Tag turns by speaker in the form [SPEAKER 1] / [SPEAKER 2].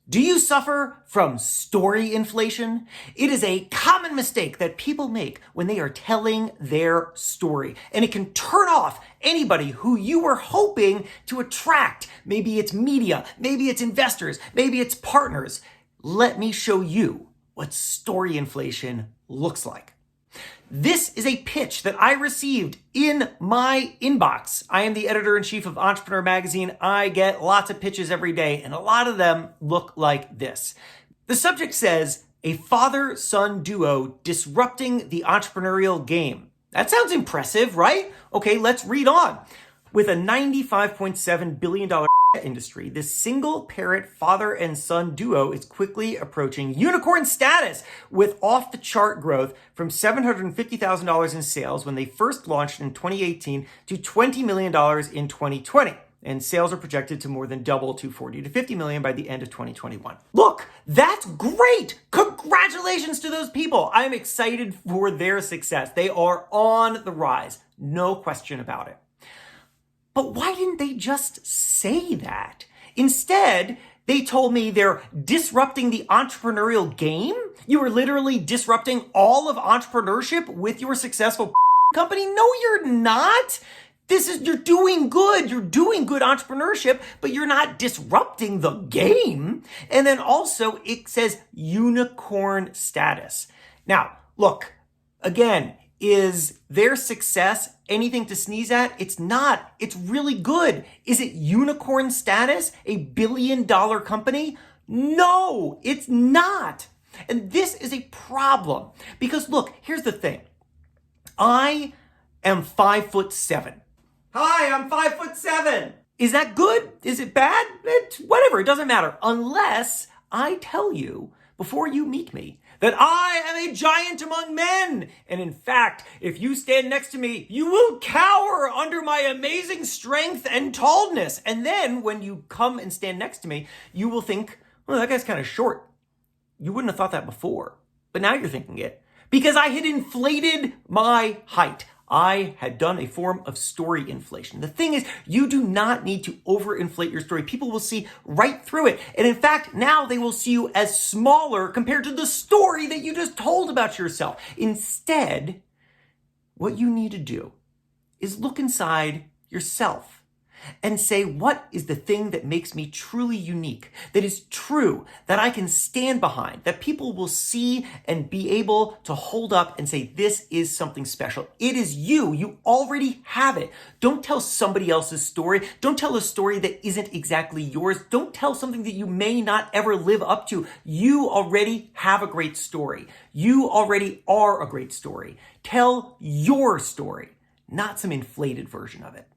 [SPEAKER 1] Do you suffer from story inflation? It is a common mistake that people make when they are telling their story, and it can turn off anybody who you were hoping to attract. Maybe it's media, maybe it's investors, maybe it's partners. Let me show you what story inflation looks like. This is a pitch that I received in my inbox. I am the editor-in-chief of Entrepreneur Magazine. I get lots of pitches every day, and a lot of them look like this. The subject says, a father-son duo disrupting the entrepreneurial game. That sounds impressive, right? Okay, let's read on. With a $95.7 billion industry, this single-parent father and son duo is quickly approaching unicorn status with off-the-chart growth from $750,000 in sales when they first launched in 2018 to $20 million in 2020. And sales are projected to more than double to 40 to 50 million by the end of 2021. Look, that's great. Congratulations to those people. I'm excited for their success. They are on the rise. No question about it. But why didn't they just say that? Instead, they told me they're disrupting the entrepreneurial game. You are literally disrupting all of entrepreneurship with your successful company. No, you're not. You're doing good. You're doing good entrepreneurship, but you're not disrupting the game. And then also it says unicorn status. Now, look, again, is their success anything to sneeze at? It's not. It's really good. Is it unicorn status? A $1 billion company? No, it's not. And this is a problem because look, here's the thing. I am 5'7". Hi, I'm 5'7". Is that good? Is it bad? Whatever, it doesn't matter. Unless I tell you before you meet me that I am a giant among men. And in fact, if you stand next to me, you will cower under my amazing strength and tallness. And then when you come and stand next to me, you will think, well, that guy's kind of short. You wouldn't have thought that before, but now you're thinking it because I had inflated my height. I had done a form of story inflation. The thing is, you do not need to overinflate your story. People will see right through it. And in fact, now they will see you as smaller compared to the story that you just told about yourself. Instead, what you need to do is look inside yourself and say, what is the thing that makes me truly unique, that is true, that I can stand behind, that people will see and be able to hold up and say, this is something special. It is you. You already have it. Don't tell somebody else's story. Don't tell a story that isn't exactly yours. Don't tell something that you may not ever live up to. You already have a great story. You already are a great story. Tell your story, not some inflated version of it.